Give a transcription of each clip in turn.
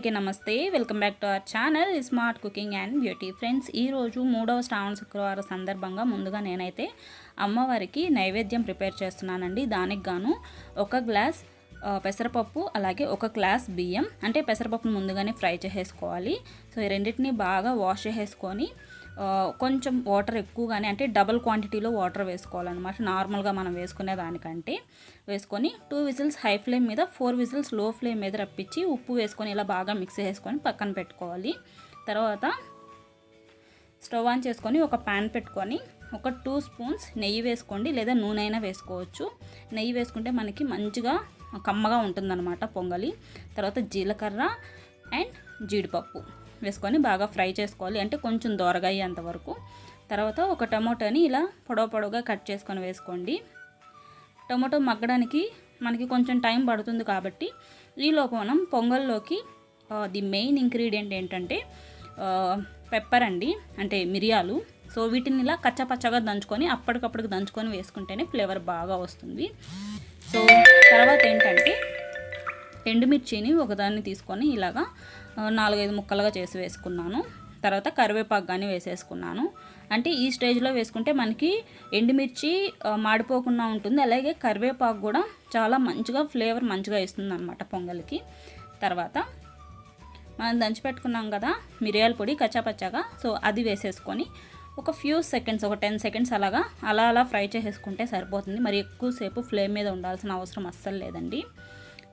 అందరికీ నమస్తే. Welcome back to our channel smart cooking and beauty. Friends, ఈరోజు 3వ శ్రావణ శుక్రవారం సందర్భంగా ముందుగా నేనైతే అమ్మవారికి నైవేద్యం ప్రిపేర్ చేస్తున్నానండి. దానికి గాను 1 గ్లాస్ పెసరపప్పు, అలాగే 1 గ్లాస్ బియ్యం. అంటే పెసరపప్పును ముందుగానే ఫ్రై చేసేసుకోవాలి. సో ఈ రెండింటిని బాగా వాష్ చేసేసుకొని కొంచెం వాటర్ ఎక్కువగానే, అంటే డబుల్ క్వాంటిటీలో వాటర్ వేసుకోవాలన్నమాట. నార్మల్గా మనం వేసుకునే దానికంటే వేసుకొని 2 విజిల్స్ హై ఫ్లేమ్ మీద, 4 విజిల్స్ లో ఫ్లేమ్ మీద రప్పించి ఉప్పు వేసుకొని ఇలా బాగా మిక్స్ చేసుకొని పక్కన పెట్టుకోవాలి. తర్వాత స్టవ్ ఆన్ చేసుకొని ఒక ప్యాన్ పెట్టుకొని ఒక 2 స్పూన్స్ నెయ్యి వేసుకోండి, లేదా నూనె అయినా వేసుకోవచ్చు. నెయ్యి వేసుకుంటే మనకి మంచిగా కమ్మగా ఉంటుందన్నమాట పొంగలి. తర్వాత జీలకర్ర అండ్ జీడిపప్పు వేసుకొని బాగా ఫ్రై చేసుకోవాలి, అంటే కొంచెం దోరగా అయ్యేంత వరకు. తర్వాత ఒక టమోటాని ఇలా పొడవుగా కట్ చేసుకొని వేసుకోండి. టమాటో మగ్గడానికి మనకి కొంచెం టైం పడుతుంది కాబట్టి ఈలోపు మనం పొంగల్లోకి ది మెయిన్ ఇంగ్రీడియంట్ ఏంటంటే పెప్పర్ అండి, అంటే మిరియాలు. సో వీటిని ఇలా కచ్చపచ్చగా దంచుకొని అప్పటికప్పుడు దంచుకొని వేసుకుంటేనే ఫ్లేవర్ బాగా వస్తుంది. సో తర్వాత ఏంటంటే ఎండుమిర్చిని ఒకదాన్ని తీసుకొని ఇలాగా 4-5 ముక్కలుగా చేసి వేసుకున్నాను. తర్వాత కరివేపాకు కానీ వేసేసుకున్నాను. అంటే ఈ స్టేజ్లో వేసుకుంటే మనకి ఎండుమిర్చి మాడిపోకుండా ఉంటుంది, అలాగే కరివేపాకు కూడా చాలా మంచిగా ఫ్లేవర్ మంచిగా ఇస్తుంది అనమాట పొంగల్కి. తర్వాత మనం దంచిపెట్టుకున్నాం కదా మిరియాల పొడి కచ్చాపచ్చాగా, సో అది వేసేసుకొని ఒక ఫ్యూ సెకండ్స్, ఒక 10 సెకండ్స్ అలా ఫ్రై చేసేసుకుంటే సరిపోతుంది. మరి ఎక్కువసేపు ఫ్లేమ్ మీద ఉండాల్సిన అవసరం అస్సలు లేదండి.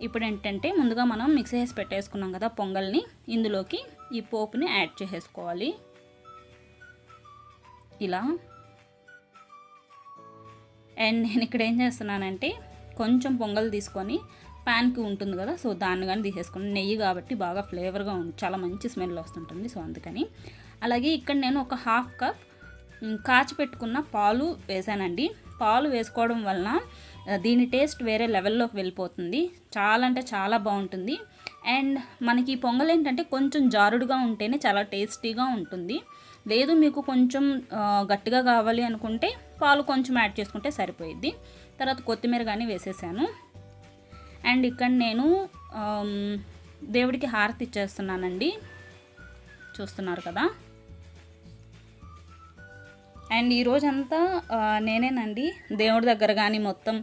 ఇప్పుడు ఏంటంటే ముందుగా మనం మిక్స్ చేసి పెట్టేసుకున్నాం కదా పొంగల్ని, ఇందులోకి ఈ పోపుని యాడ్ చేసేసుకోవాలి ఇలా. అండ్ నేను ఇక్కడ ఏం చేస్తున్నానంటే కొంచెం పొంగల్ తీసుకొని ప్యాన్కి ఉంటుంది కదా, సో దాన్ని కానీ తీసేసుకుని, నెయ్యి కాబట్టి బాగా ఫ్లేవర్గా చాలా మంచి స్మెల్ వస్తుంటుంది, సో అందుకని. అలాగే ఇక్కడ నేను ఒక 1/2 కప్ కాచి పెట్టుకున్న పాలు వేసానండి. పాలు వేసుకోవడం వలన దీని టేస్ట్ వేరే లెవెల్లోకి వెళ్ళిపోతుంది, చాలా అంటే చాలా బాగుంటుంది. అండ్ మనకి ఈ పొంగల్ ఏంటంటే కొంచెం జారుడుగా ఉంటేనే చాలా టేస్టీగా ఉంటుంది. లేదు మీకు కొంచెం గట్టిగా కావాలి అనుకుంటే పాలు కొంచెం యాడ్ చేసుకుంటే సరిపోయిద్ది. తర్వాత కొత్తిమీర కానీ వేసేసాను. అండ్ ఇక్కడ నేను దేవుడికి హారతి ఇచ్చేస్తున్నానండి, చూస్తున్నారు కదా. అండ్ ఈరోజంతా నేనేనండి దేవుడి దగ్గర కానీ మొత్తం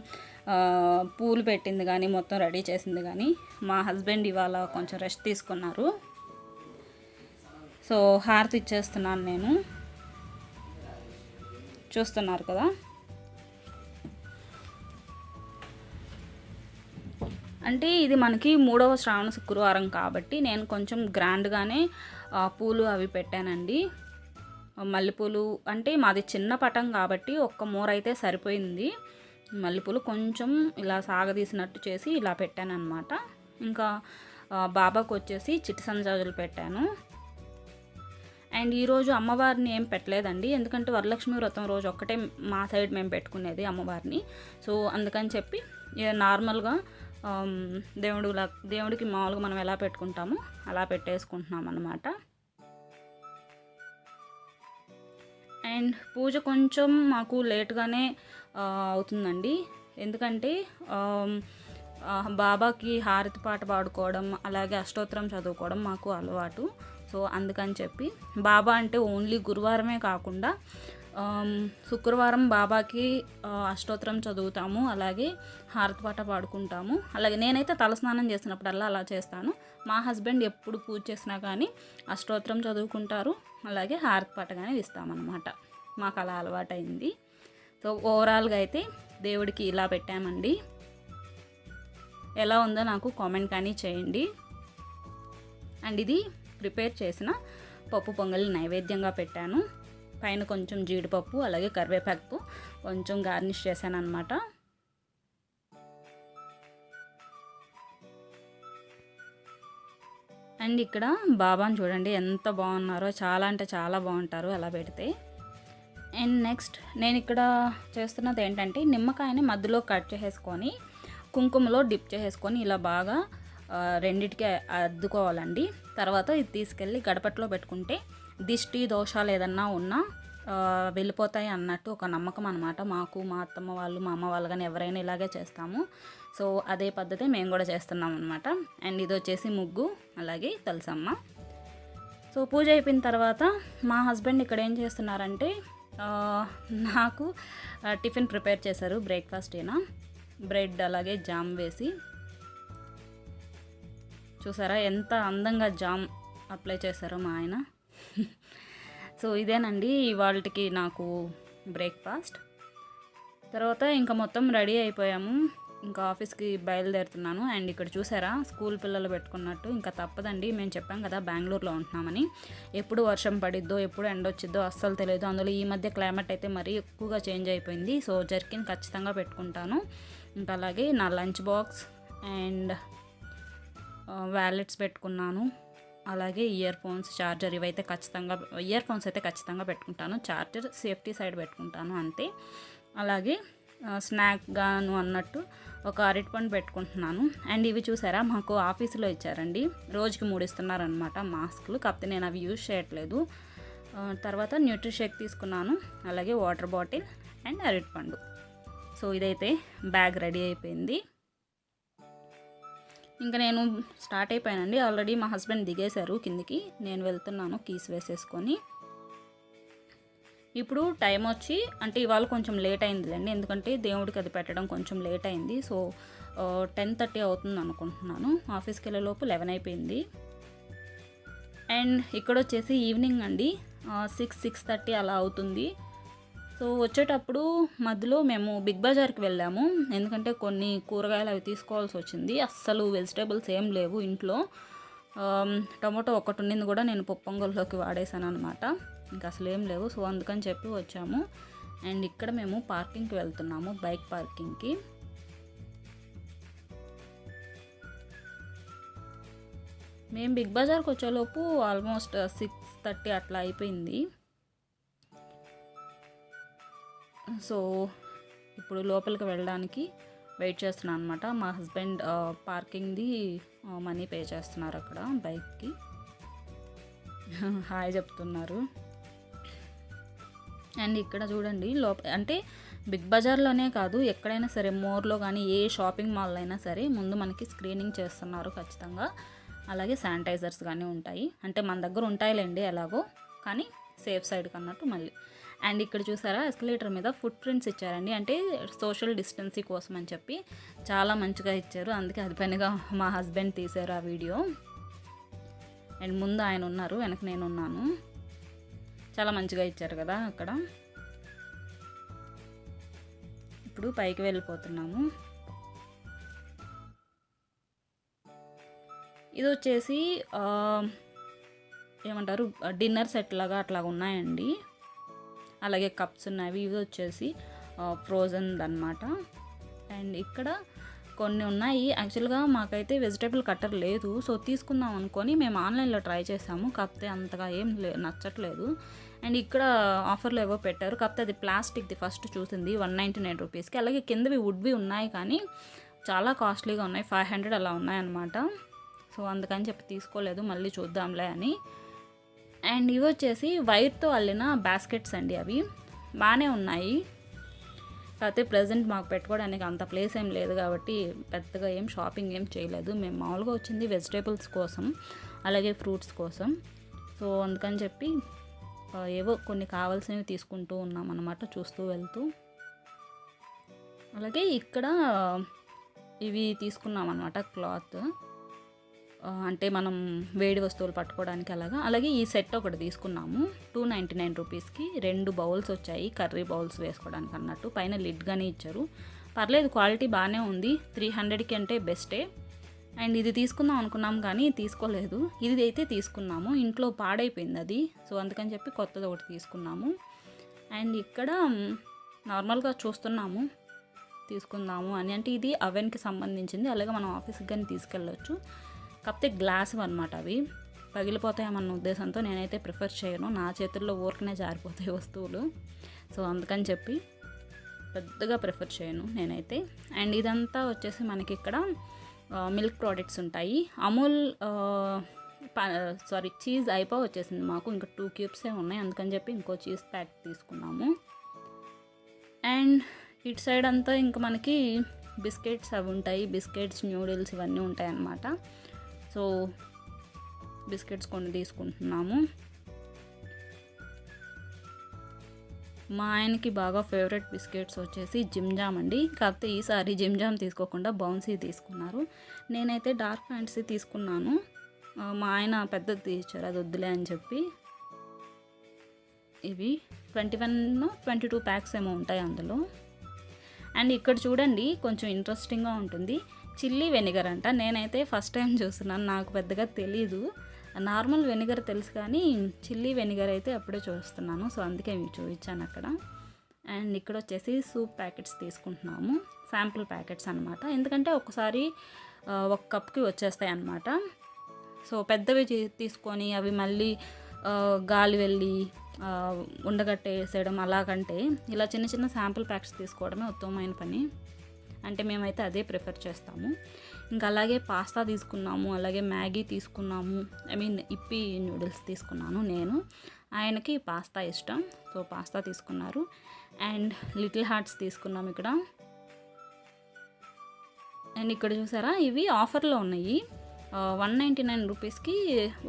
పూలు పెట్టింది కానీ మొత్తం రెడీ చేసింది కానీ. మా హస్బెండ్ ఇవాళ కొంచెం రెస్ట్ తీసుకున్నారు, సో హారతి ఇచ్చేస్తున్నాను నేను, చూస్తున్నారు కదా. అంటే ఇది మనకి 3వ శ్రావణ శుక్రవారం కాబట్టి నేను కొంచెం గ్రాండ్గానే పూలు అవి పెట్టానండి. మల్లెపూలు అంటే మాది చిన్న పటం కాబట్టి ఒక్క మూర అయితే సరిపోయింది. మల్లెపూలు కొంచెం ఇలా సాగదీసినట్టు చేసి ఇలా పెట్టాను అనమాట. ఇంకా బాబాకు వచ్చేసి చిట్టి సంజాజులు పెట్టాను. అండ్ ఈరోజు అమ్మవారిని ఏం పెట్టలేదండి, ఎందుకంటే వరలక్ష్మి వ్రతం రోజు ఒక్కటే మా సైడ్ మేము పెట్టుకునేది అమ్మవారిని. సో అందుకని చెప్పి నార్మల్గా దేవుడికి మామూలుగా మనం ఎలా పెట్టుకుంటామో అలా పెట్టేసుకుంటున్నాం అన్నమాట. అండ్ పూజ కొంచెం మాకు లేట్గానే అవుతుందండి, ఎందుకంటే బాబాకి హారతి పాట పాడుకోవడం, అలాగే అష్టోత్తరం చదువుకోవడం మాకు అలవాటు. సో అందుకని చెప్పి బాబా అంటే ఓన్లీ గురువారమే కాకుండా శుక్రవారం బాబాకి అష్టోత్తరం చదువుతాము, అలాగే హారతి పాట పాడుకుంటాము. అలాగే నేనైతే తలస్నానం చేసినప్పుడల్లా అలా చేస్తాను. మా హస్బెండ్ ఎప్పుడు పూజ చేసినా కానీ అష్టోత్తరం చదువుకుంటారు, అలాగే హారతి పాట కానీ ఇస్తామన్నమాట. మాకు అలా అలవాటైంది. సో ఓవరాల్గా అయితే దేవుడికి ఇలా పెట్టామండి. ఎలా ఉందో నాకు కామెంట్ కానీ చేయండి. అండ్ ఇది ప్రిపేర్ చేసిన పప్పు పొంగలి నైవేద్యంగా పెట్టాను. పైన కొంచెం జీడిపప్పు, అలాగే కరివేపాకు కొంచెం గార్నిష్ చేశాను అనమాట. అండ్ ఇక్కడ బాబాని చూడండి ఎంత బాగున్నారో, చాలా అంటే చాలా బాగుంటారు అలా పెడితే. అండ్ నెక్స్ట్ నేను ఇక్కడ చేస్తున్నది ఏంటంటే నిమ్మకాయని మధ్యలో కట్ చేసేసుకొని కుంకుమలో డిప్ చేసేసుకొని ఇలా బాగా రెండిటికి అద్దుకోవాలండి. తర్వాత ఇది తీసుకెళ్ళి గడపట్లో పెట్టుకుంటే దిష్టి దోషాలు ఏదన్నా ఉన్నా వెళ్ళిపోతాయి అన్నట్టు ఒక నమ్మకం అనమాట. మాకు మా అత్తమ్మ వాళ్ళు, మా అమ్మ వాళ్ళు కానీ ఎవరైనా ఇలాగే చేస్తాము. సో అదే పద్ధతి మేము కూడా చేస్తున్నాం అనమాట. అండ్ ఇది వచ్చేసి ముగ్గు, అలాగే తులసమ్మ. సో పూజ అయిపోయిన తర్వాత మా హస్బెండ్ ఇక్కడ ఏం చేస్తున్నారంటే నాకు టిఫిన్ ప్రిపేర్ చేశారు. బ్రేక్ఫాస్ట్ అయినా బ్రెడ్ అలాగే జామ్ వేసి, చూసారా ఎంత అందంగా జామ్ అప్లై చేశారో మా ఆయన. సో ఇదేనండి ఇవాళకి నాకు బ్రేక్ఫాస్ట్. తర్వాత ఇంకా మొత్తం రెడీ అయిపోయాము, ఇంకా ఆఫీస్కి బయలుదేరుతున్నాను. అండ్ ఇక్కడ చూసారా స్కూల్ పిల్లలు పెట్టుకున్నట్టు, ఇంకా తప్పదండి. మేము చెప్పాం కదా బెంగళూరులో ఉంటున్నామని, ఎప్పుడు వర్షం పడిద్దో ఎప్పుడు ఎండ వచ్చిద్దో అస్సలు తెలియదు. అందులో ఈ మధ్య క్లైమేట్ అయితే మరీ ఎక్కువగా చేంజ్ అయిపోయింది. సో జర్కిన్ ఖచ్చితంగా పెట్టుకుంటాను. ఇంకా అలాగే నా లంచ్ బాక్స్ అండ్ వ్యాలెట్స్ పెట్టుకున్నాను. అలాగే ఇయర్ ఫోన్స్, ఛార్జర్ ఇవైతే ఖచ్చితంగా, ఇయర్ ఫోన్స్ అయితే ఖచ్చితంగా పెట్టుకుంటాను. ఛార్జర్ సేఫ్టీ సైడ్ పెట్టుకుంటాను అంతే. అలాగే స్నాక్ గాను అన్నట్టు ఒక అరటిపండు పెట్టుకుంటున్నాను. అండ్ ఇవి చూసారా మాకు ఆఫీసులో ఇచ్చారండి, రోజుకి 3 ఇస్తున్నారనమాట మాస్కులు, కాకపోతే నేను అవి యూజ్ చేయట్లేదు. తర్వాత న్యూట్రిషేక్ తీసుకున్నాను, అలాగే వాటర్ బాటిల్ అండ్ అరటిపండు. సో ఇదైతే బ్యాగ్ రెడీ అయిపోయింది. ఇంకా నేను స్టార్ట్ అయిపోయానండి. ఆల్రెడీ మా హస్బెండ్ దిగేశారు కిందికి, నేను వెళ్తున్నాను కీస్ వేసేసుకొని. ఇప్పుడు టైం వచ్చి అంటే ఇవాళ కొంచెం లేట్ అయిందిలేండి, ఎందుకంటే దేవుడికి అది పెట్టడం కొంచెం లేట్ అయింది. సో 10:30 అవుతుంది అనుకుంటున్నాను. ఆఫీస్కి వెళ్ళే లోపు 11 అయిపోయింది. అండ్ ఇక్కడ వచ్చేసి ఈవినింగ్ అండి, 6-6:30 అలా అవుతుంది. సో వచ్చేటప్పుడు మధ్యలో మేము బిగ్ బజార్కి వెళ్ళాము, ఎందుకంటే కొన్ని కూరగాయలు అవి తీసుకోవాల్సి వచ్చింది. అస్సలు వెజిటేబుల్స్ ఏం లేవు ఇంట్లో. టమాటో ఒకటి ఉండింది కూడా నేను పొంగల్లోకి వాడేసాను అనమాట, ఇంకా అసలు ఏం లేవు. సో అందుకని చెప్పి వచ్చాము. అండ్ ఇక్కడ మేము పార్కింగ్కి వెళ్తున్నాము, బైక్ పార్కింగ్కి. మేము బిగ్ బజార్కి వచ్చేలోపు ఆల్మోస్ట్ 6:30 అట్లా అయిపోయింది. సో ఇప్పుడు లోపలికి వెళ్ళడానికి వెయిట్ చేస్తున్నాను అనమాట. మా హస్బెండ్ పార్కింగ్ది మనీ పే చేస్తున్నారు అక్కడ బైక్కి. హాయ్ చెప్తున్నారు. అండ్ ఇక్కడ చూడండి అంటే బిగ్ బజార్లోనే కాదు, ఎక్కడైనా సరే మోర్లో కానీ ఏ షాపింగ్ మాల్లో అయినా సరే ముందు మనకి స్క్రీనింగ్ చేస్తున్నారు ఖచ్చితంగా. అలాగే శానిటైజర్స్ కానీ ఉంటాయి, అంటే మన దగ్గర ఉంటాయిలేండి ఎలాగో, కానీ సేఫ్ సైడ్కి అన్నట్టు మళ్ళీ. అండ్ ఇక్కడ చూసారా ఎస్కలేటర్ మీద ఫుట్ ప్రింట్స్ ఇచ్చారండి, అంటే సోషల్ డిస్టెన్సీ కోసం అని చెప్పి చాలా మంచిగా ఇచ్చారు. అందుకే అది పనిగా మా హస్బెండ్ తీశారు ఆ వీడియో. అండ్ ముందు ఆయన ఉన్నారు, వెనక నేను ఉన్నాను. చాలా మంచిగా ఇచ్చారు కదా అక్కడ. ఇప్పుడు పైకి వెళ్ళిపోతున్నాము. ఇది వచ్చేసి ఏమంటారు డిన్నర్ సెట్ లాగా అట్లా ఉన్నాయండి. అలాగే కప్స్ ఉన్నవి. ఇవి వచ్చేసి ఫ్రోజన్ అనమాట. అండ్ ఇక్కడ కొన్ని ఉన్నాయి. యాక్చువల్గా మాకైతే వెజిటేబుల్ కట్టర్ లేదు, సో తీసుకుందాం అనుకొని మేము ఆన్లైన్లో ట్రై చేసాము, కాకపోతే అంతగా ఏం నచ్చట్లేదు. అండ్ ఇక్కడ ఆఫర్లో ఏవో పెట్టారు, కాకపోతే అది ప్లాస్టిక్ది ఫస్ట్ చూసింది 199 రూపీస్కి. అలాగే కిందవి వుడ్వి ఉన్నాయి, కానీ చాలా కాస్ట్లీగా ఉన్నాయి, 500 అలా ఉన్నాయన్నమాట. సో అందుకని చెప్పి తీసుకోలేదు, మళ్ళీ చూద్దాంలే అని. అండ్ ఇవి వచ్చేసి వైర్తో అల్లిన బాస్కెట్స్ అండి, అవి బాగానే ఉన్నాయి. కాకపోతే ప్రజెంట్ మాకు పెట్టుకోవడానికి అంత ప్లేస్ ఏం లేదు కాబట్టి పెద్దగా ఏం షాపింగ్ ఏం చేయలేదు. మేము మామూలుగా వచ్చింది వెజిటేబుల్స్ కోసం, అలాగే ఫ్రూట్స్ కోసం. సో అందుకని చెప్పి ఏవో కొన్ని కావాల్సినవి తీసుకుంటూ ఉన్నాం అన్నమాట, చూస్తూ వెళ్తూ. అలాగే ఇక్కడ ఇవి తీసుకున్నాం అన్నమాట, క్లాత్, అంటే మనం వేడి వస్తువులు పట్టుకోవడానికి అలాగా. అలాగే ఈ సెట్ ఒకటి తీసుకున్నాము 299 రూపీస్కి. 2 బౌల్స్ వచ్చాయి, కర్రీ బౌల్స్ వేసుకోవడానికి అన్నట్టు. పైన లిడ్ కానీ ఇచ్చారు, పర్లేదు, క్వాలిటీ బాగానే ఉంది. 300కి అంటే బెస్టే. అండ్ ఇది తీసుకుందాం అనుకున్నాం కానీ తీసుకోలేదు. ఇది అయితే తీసుకున్నాము, ఇంట్లో పాడైపోయింది అది, సో అందుకని చెప్పి కొత్తది ఒకటి తీసుకున్నాము. అండ్ ఇక్కడ నార్మల్గా చూస్తున్నాము తీసుకుందాము అని, అంటే ఇది అవెన్కి సంబంధించింది. అలాగే మనం ఆఫీస్కి కానీ తీసుకెళ్ళవచ్చు, కాకపోతే గ్లాస్ అనమాట, అవి పగిలిపోతాయన్న ఉద్దేశంతో నేనైతే ప్రిఫర్ చేయను. నా చేతుల్లో ఊరికనే జారిపోతాయి వస్తువులు, సో అందుకని చెప్పి పెద్దగా ప్రిఫర్ చేయను నేనైతే. అండ్ ఇదంతా వచ్చేసి మనకి ఇక్కడ మిల్క్ ప్రోడక్ట్స్ ఉంటాయి. అమూల్ చీజ్ అయిపో వచ్చేసింది మాకు, ఇంకా 2 క్యూబ్సే ఉన్నాయి, అందుకని చెప్పి ఇంకో చీజ్ ప్యాక్ తీసుకున్నాము. అండ్ ఇటు సైడ్ అంతా ఇంకా మనకి బిస్కెట్స్ అవి ఉంటాయి, బిస్కెట్స్, న్యూడిల్స్ ఇవన్నీ ఉంటాయి అన్నమాట. సో బిస్కెట్స్ కొన్ని తీసుకుంటున్నాము. మా ఆయనకి బాగా ఫేవరెట్ బిస్కెట్స్ వచ్చేసి జిమ్ జామ్ అండి. కాకపోతే ఈసారి జిమ్ జామ్ తీసుకోకుండా బౌన్సీ తీసుకున్నారు. నేనైతే డార్క్ ఫ్యాంటసీ తీసుకున్నాను. మా ఆయన పెద్దది ఇచ్చారు, అది వద్దులే అని చెప్పి. ఇవి 22 ప్యాక్స్ ఏమో ఉంటాయి అందులో. అండ్ ఇక్కడ చూడండి, కొంచెం ఇంట్రెస్టింగ్గా ఉంటుంది. చిల్లీ వెనిగర్ అంట. నేనైతే ఫస్ట్ టైం చూస్తున్నాను, నాకు పెద్దగా తెలీదు. నార్మల్ వెనిగర్ తెలుసు కానీ చిల్లీ వెనిగర్ అయితే అప్పుడే చూస్తున్నాను. సో అందుకే మీకు చూపించాను అక్కడ. అండ్ ఇక్కడ వచ్చేసి సూప్ ప్యాకెట్స్ తీసుకుంటున్నాము, శాంపుల్ ప్యాకెట్స్ అనమాట. ఎందుకంటే ఒకసారి ఒక కప్కి వచ్చేస్తాయి అన్నమాట. సో పెద్దవి తీసుకొని అవి మళ్ళీ గాలి వెళ్ళి ఉండగట్టేసేయడం అలాగంటే ఇలా చిన్న చిన్న శాంపుల్ ప్యాకెట్స్ తీసుకోవడమే ఉత్తమమైన పని. అంటే మేమైతే అదే ప్రిఫర్ చేస్తాము. ఇంకా అలాగే పాస్తా తీసుకున్నాము, అలాగే మ్యాగీ తీసుకున్నాము. ఇప్పి నూడిల్స్ తీసుకున్నాను నేను. ఆయనకి పాస్తా ఇష్టం, సో పాస్తా తీసుకున్నారు. అండ్ లిటిల్ హార్ట్స్ తీసుకున్నాము ఇక్కడ. అండ్ ఇక్కడ చూసారా, ఇవి ఆఫర్లో ఉన్నాయి. 199 రూపీస్కి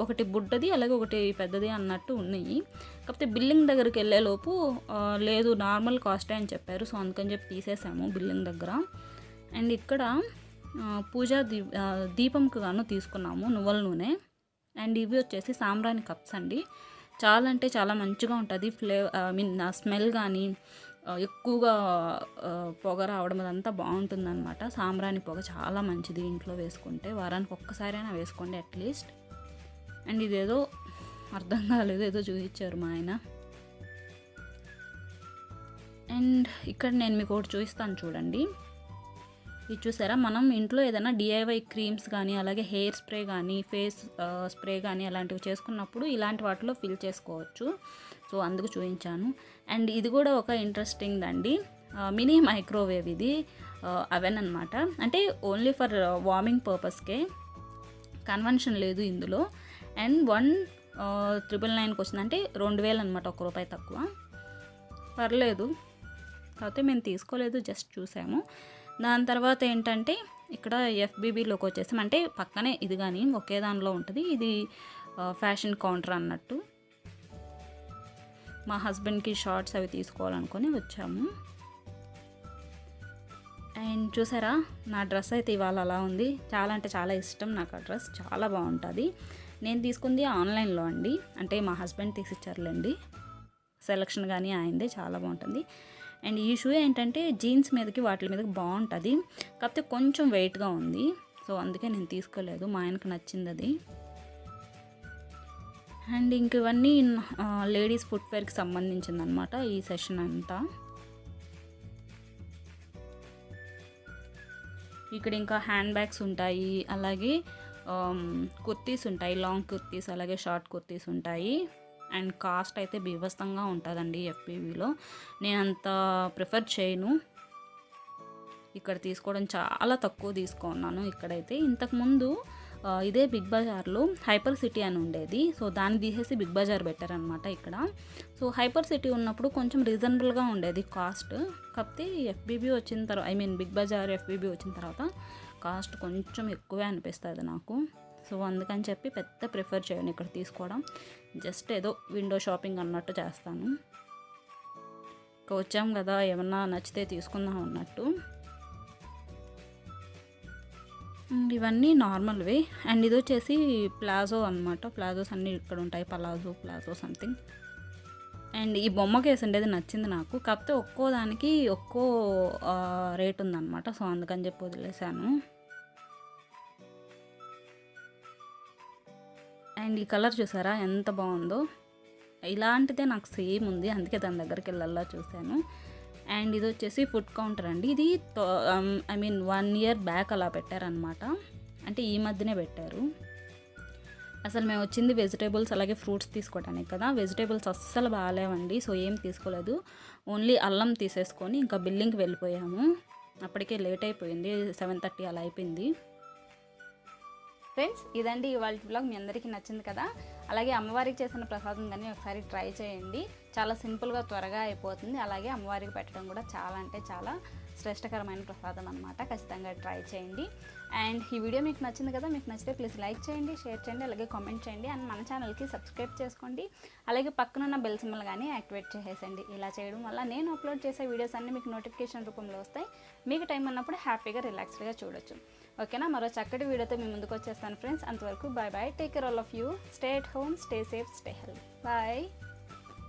ఒకటి బుడ్డది అలాగే ఒకటి పెద్దది అన్నట్టు ఉన్నాయి. కాకపోతే బిల్లింగ్ దగ్గరికి వెళ్ళేలోపు లేదు నార్మల్ కాస్టే అని చెప్పారు. సో అందుకని చెప్పి తీసేసాము బిల్లింగ్ దగ్గర. అండ్ ఇక్కడ పూజా దీపంకు గాను తీసుకున్నాము నువ్వుల నూనె. అండ్ ఇవి వచ్చేసి సాంబ్రాణి కప్స్ అండి. చాలా అంటే చాలా మంచిగా ఉంటుంది. స్మెల్ కానీ ఎక్కువగా పొగ రావడం అదంతా బాగుంటుందన్నమాట. సాంబ్రాణి పొగ చాలా మంచిది, ఇంట్లో వేసుకుంటే వారానికి ఒక్కసారైనా వేసుకోండి అట్లీస్ట్. అండ్ ఇదేదో అర్థం కాలేదు, ఏదో చూపించారు మా ఆయన. అండ్ ఇక్కడ నేను మీకు ఒకటి చూపిస్తాను చూడండి. ఇది చూసారా, మనం ఇంట్లో ఏదైనా DIY క్రీమ్స్ కానీ అలాగే హెయిర్ స్ప్రే కానీ ఫేస్ స్ప్రే కానీ అలాంటివి చేసుకున్నప్పుడు ఇలాంటి వాటిలో ఫిల్ చేసుకోవచ్చు. సో అందుకు చూపించాను. అండ్ ఇది కూడా ఒక ఇంట్రెస్టింగ్ అండి, మినీ మైక్రోవేవ్. ఇది అవెన్ అనమాట. అంటే ఓన్లీ ఫర్ వార్మింగ్ పర్పస్కే, కన్వెన్షన్ లేదు ఇందులో. అండ్ 1,999కి వచ్చిందంటే 2,000 అనమాట, ₹1 తక్కువ. పర్లేదు, కాకపోతే మేము తీసుకోలేదు, జస్ట్ చూసాము. దాని తర్వాత ఏంటంటే ఇక్కడ FBBలోకి వచ్చేసాం. అంటే పక్కనే ఇది కానీ ఒకే దానిలో ఉంటుంది. ఇది ఫ్యాషన్ కౌంటర్ అన్నట్టు. మా హస్బెండ్కి షార్ట్స్ అవి తీసుకోవాలనుకొని వచ్చాము. అండ్ చూసారా, నా డ్రెస్ అయితే ఇవాళ అలా ఉంది. చాలా అంటే చాలా ఇష్టం నాకు ఆ డ్రెస్, చాలా బాగుంటుంది. నేను తీసుకుంది ఆన్లైన్లో అండి, అంటే మా హస్బెండ్ తీసిచ్చారులేండి. సెలక్షన్ కానీ ఆయనదే, చాలా బాగుంటుంది. అండ్ ఈ షూ ఏంటంటే జీన్స్ మీదకి వాటి మీదకి బాగుంటుంది, కాకపోతే కొంచెం వెయిట్గా ఉంది. సో అందుకే నేను తీసుకోలేదు, మా ఆయనకు నచ్చింది అది. అండ్ ఇంక ఇవన్నీ లేడీస్ ఫుట్వేర్కి సంబంధించింది అనమాట ఈ సెషన్ అంతా. ఇక్కడ ఇంకా హ్యాండ్ బ్యాగ్స్ ఉంటాయి, అలాగే కుర్తీస్ ఉంటాయి, లాంగ్ కుర్తీస్ అలాగే షార్ట్ కుర్తీస్ ఉంటాయి. అండ్ కాస్ట్ అయితే బీభత్సంగా ఉంటుందండి FBBలో. నేను అంత ప్రిఫర్ చేయను, ఇక్కడ తీసుకోవడం చాలా తక్కువ తీసుకున్నాను ఇక్కడైతే. ఇంతకుముందు ఇదే బిగ్ బజార్లో హైపర్ సిటీ అని ఉండేది. సో దాన్ని తీసేసి బిగ్ బజార్ పెట్టారనమాట ఇక్కడ. సో హైపర్ సిటీ ఉన్నప్పుడు కొంచెం రీజనబుల్గా ఉండేది కాస్ట్. కాకపోతే FBB వచ్చిన తర్వాత బిగ్ బజార్ FBB వచ్చిన తర్వాత కాస్ట్ కొంచెం ఎక్కువే అనిపిస్తుంది నాకు. సో అందుకని చెప్పి పెద్ద ప్రిఫర్ చేయను ఇక్కడ తీసుకోవడం. జస్ట్ ఏదో విండో షాపింగ్ అన్నట్టు చేస్తాను. ఇంకా వచ్చాం కదా, ఏమన్నా నచ్చితే తీసుకుందాం అన్నట్టు. ఇవన్నీ నార్మల్వే. అండ్ ఇది వచ్చేసి ప్లాజో అనమాట. ప్లాజోస్ అన్నీ ఇక్కడ ఉంటాయి, ప్లాజో సంథింగ్. అండ్ ఈ బొమ్మ కేసు ఉండేది నచ్చింది నాకు, కాకపోతే ఒక్కో దానికి ఒక్కో రేట్ ఉందన్నమాట. సో అందుకని చెప్పి వదిలేసాను. అండ్ ఈ కలర్ చూసారా ఎంత బాగుందో, ఇలాంటిదే నాకు సేమ్ ఉంది, అందుకే దాని దగ్గరికి వెళ్ళాలా చూశాను. అండ్ ఇది వచ్చేసి ఫుడ్ కౌంటర్ అండి. ఇది 1 ఇయర్ బ్యాక్ అలా పెట్టారనమాట, అంటే ఈ మధ్యనే పెట్టారు. అసలు మేము వచ్చింది వెజిటేబుల్స్ అలాగే ఫ్రూట్స్ తీసుకోవడానికి కదా. వెజిటేబుల్స్ అస్సలు బాగాలేవండి, సో ఏం తీసుకోలేదు. ఓన్లీ అల్లం తీసేసుకొని ఇంకా బిల్లింగ్కి వెళ్ళిపోయాము. అప్పటికే లేట్ అయిపోయింది, 7:30 అలా అయిపోయింది. ఫ్రెండ్స్, ఇదండి ఇవాళ వ్లాగ్. మీ అందరికీ నచ్చింది కదా. అలాగే అమ్మవారికి చేసిన ప్రసాదం కానీ ఒకసారి ట్రై చేయండి. చాలా సింపుల్గా త్వరగా అయిపోతుంది. అలాగే అమ్మవారికి పెట్టడం కూడా చాలా అంటే చాలా శ్రేష్టకరమైన ప్రసాదం అనమాట. ఖచ్చితంగా ట్రై చేయండి. అండ్ ఈ వీడియో మీకు నచ్చింది కదా, మీకు నచ్చితే ప్లీజ్ లైక్ చేయండి, షేర్ చేయండి, అలాగే కామెంట్ చేయండి. అండ్ మన ఛానల్కి సబ్స్క్రైబ్ చేసుకోండి. అలాగే పక్కనున్న బెల్ సింబల్ కానీ యాక్టివేట్ చేసేసండి. ఇలా చేయడం వల్ల నేను అప్లోడ్ చేసే వీడియోస్ అన్నీ మీకు నోటిఫికేషన్ రూపంలో వస్తాయి. మీకు టైం ఉన్నప్పుడు హ్యాపీగా రిలాక్స్డ్గా చూడొచ్చు. ఓకేనా, మరో చక్కటి వీడియోతో మీ ముందుకు వచ్చేస్తాను ఫ్రెండ్స్. అంతవరకు bye bye, take care all of you, stay at home, stay safe, stay healthy, bye.